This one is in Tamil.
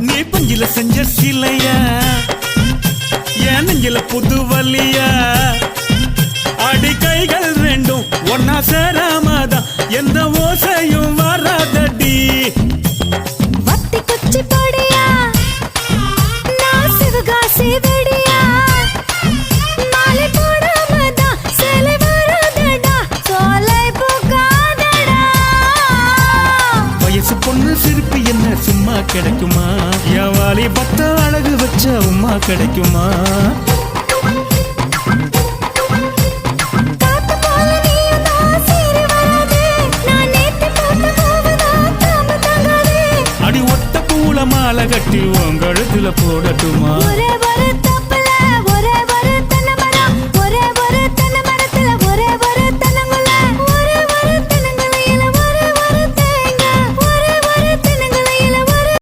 நீ பஞ்சில செஞ்ச சிலையா என் நெஞ்சில புது வலியா அடி கைகள் ரெண்டும் ஒன்னா சேராமதான் எந்த ஓசையும் வராதடி வத்தி குச்சி போடியா நான் சிவகாசி வெடியா மாலை போடாமதான் சேலை வராதடா சோலை போகாதடா வயசு பொண்ணு சிரிப்பு என்ன சும்மா கிடைக்குமா என் வாலி பத்த அழகு வச்ச உமா கிடைக்குமா காத்து போல நீயும் தான் சீறி வராதே நான் நேத்து போட்ட பூவுதான் தாம தாங்காதே அடி ஒத்த பூல மாலை கட்டி உன் கழுத்துல போடட்டுமா ஒரே ஒரு